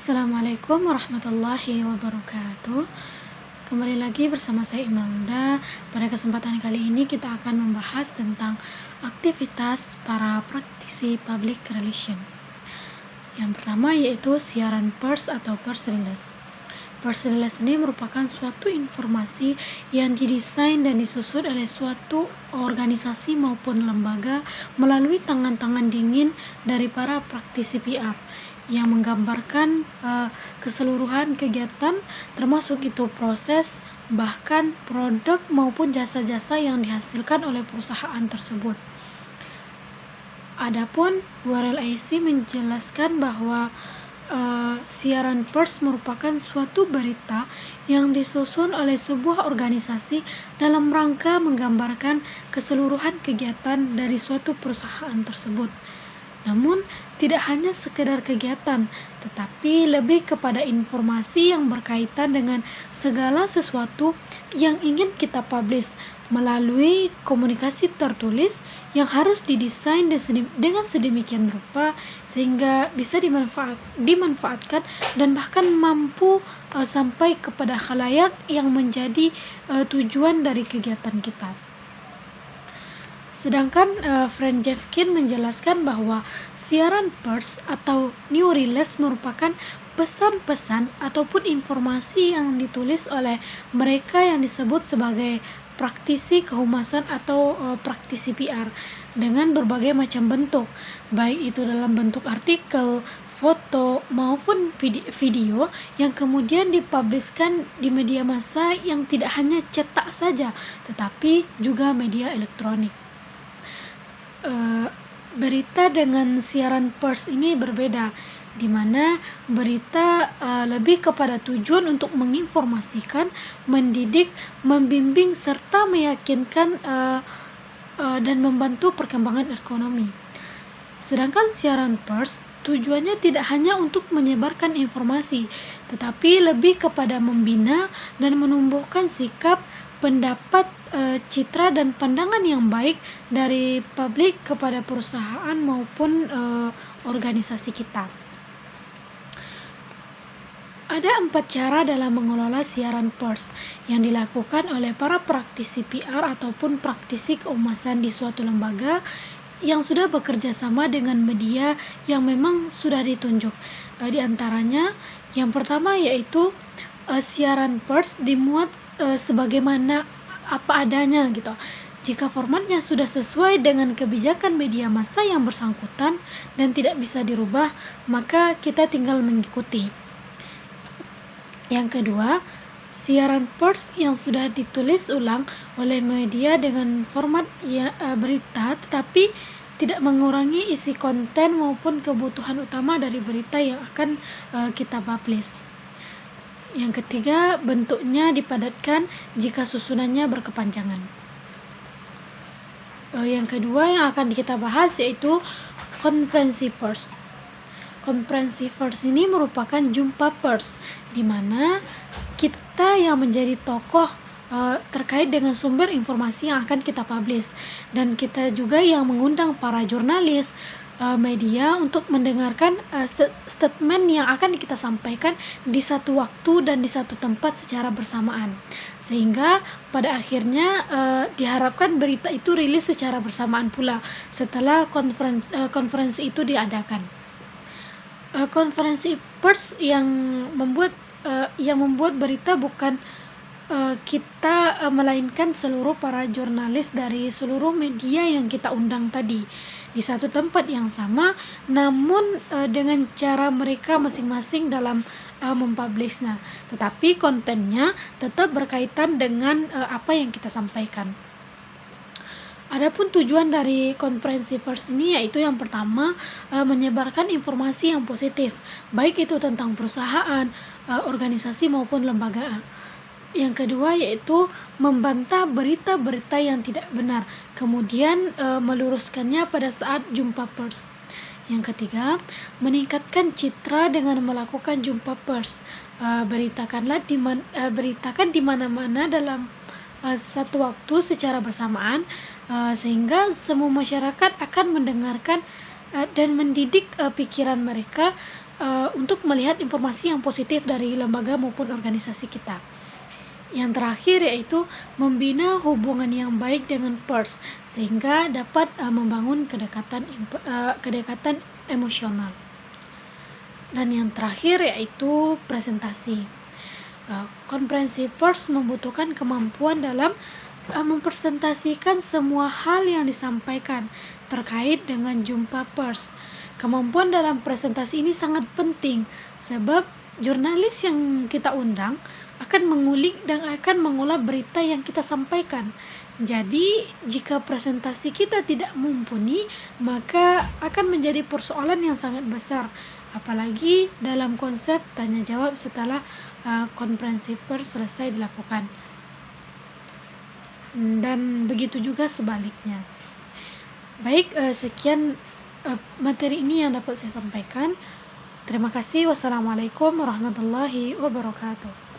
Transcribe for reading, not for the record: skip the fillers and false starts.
Assalamualaikum warahmatullahi wabarakatuh. Kembali lagi bersama saya Imelda. Pada kesempatan kali ini kita akan membahas tentang aktivitas para praktisi public relation. Yang pertama yaitu siaran pers atau pers release. Pers release ini merupakan suatu informasi yang didesain dan disusun oleh suatu organisasi maupun lembaga melalui tangan-tangan dingin dari para praktisi PR yang menggambarkan keseluruhan kegiatan, termasuk itu proses, bahkan produk maupun jasa-jasa yang dihasilkan oleh perusahaan tersebut. Adapun WRLIC menjelaskan bahwa siaran pers merupakan suatu berita yang disusun oleh sebuah organisasi dalam rangka menggambarkan keseluruhan kegiatan dari suatu perusahaan tersebut. Namun, tidak hanya sekedar kegiatan, tetapi lebih kepada informasi yang berkaitan dengan segala sesuatu yang ingin kita publish melalui komunikasi tertulis yang harus didesain dengan sedemikian rupa sehingga bisa dimanfaatkan dan bahkan mampu sampai kepada khalayak yang menjadi tujuan dari kegiatan kita. Sedangkan Frank Jeffkin menjelaskan bahwa siaran pers atau new release merupakan pesan-pesan ataupun informasi yang ditulis oleh mereka yang disebut sebagai praktisi kehumasan atau praktisi PR dengan berbagai macam bentuk, baik itu dalam bentuk artikel, foto maupun video yang kemudian dipublishkan di media massa yang tidak hanya cetak saja, tetapi juga media elektronik. Berita dengan siaran pers ini berbeda, di mana berita lebih kepada tujuan untuk menginformasikan, mendidik, membimbing serta meyakinkan dan membantu perkembangan ekonomi. Sedangkan siaran pers tujuannya tidak hanya untuk menyebarkan informasi, tetapi lebih kepada membina dan menumbuhkan sikap, pendapat, citra dan pandangan yang baik dari publik kepada perusahaan maupun organisasi kita. Ada 4 cara dalam mengelola siaran pers yang dilakukan oleh para praktisi PR ataupun praktisi kehumasan di suatu lembaga yang sudah bekerja sama dengan media yang memang sudah ditunjuk. Di antaranya, yang pertama yaitu siaran pers dimuat sebagaimana apa adanya gitu. Jika formatnya sudah sesuai dengan kebijakan media massa yang bersangkutan dan tidak bisa dirubah, maka kita tinggal mengikuti. Yang kedua, siaran pers yang sudah ditulis ulang oleh media dengan format berita tetapi tidak mengurangi isi konten maupun kebutuhan utama dari berita yang akan kita publish. Yang ketiga, bentuknya dipadatkan jika susunannya berkepanjangan. Yang kedua yang akan kita bahas yaitu konferensi pers. Konferensi pers ini merupakan jumpa pers di mana kita yang menjadi tokoh terkait dengan sumber informasi yang akan kita publish, dan kita juga yang mengundang para jurnalis, media untuk mendengarkan statement yang akan kita sampaikan di satu waktu dan di satu tempat secara bersamaan, sehingga pada akhirnya diharapkan berita itu rilis secara bersamaan pula setelah konferensi itu diadakan. Konferensi pers yang membuat berita bukan kita melainkan seluruh para jurnalis dari seluruh media yang kita undang tadi di satu tempat yang sama, namun dengan cara mereka masing-masing dalam mempublishnya, tetapi kontennya tetap berkaitan dengan apa yang kita sampaikan. Adapun tujuan dari konferensi pers ini yaitu yang pertama, menyebarkan informasi yang positif, baik itu tentang perusahaan, organisasi maupun lembaga. Yang kedua yaitu membantah berita-berita yang tidak benar, kemudian meluruskannya pada saat jumpa pers. Yang ketiga, meningkatkan citra dengan melakukan jumpa pers. Beritakan di mana-mana dalam satu waktu secara bersamaan, sehingga semua masyarakat akan mendengarkan dan mendidik pikiran mereka untuk melihat informasi yang positif dari lembaga maupun organisasi kita. Yang terakhir yaitu membina hubungan yang baik dengan peers sehingga dapat membangun kedekatan emosional. Dan yang terakhir yaitu presentasi. Konferensi pers membutuhkan kemampuan dalam mempresentasikan semua hal yang disampaikan terkait dengan jumpa pers. Kemampuan dalam presentasi ini sangat penting sebab jurnalis yang kita undang akan mengulik dan akan mengolah berita yang kita sampaikan. Jadi, jika presentasi kita tidak mumpuni, maka akan menjadi persoalan yang sangat besar. Apalagi dalam konsep tanya jawab setelah konferensi pers selesai dilakukan. Dan begitu juga sebaliknya. Baik, sekian materi ini yang dapat saya sampaikan. Terima kasih. Wassalamualaikum warahmatullahi wabarakatuh.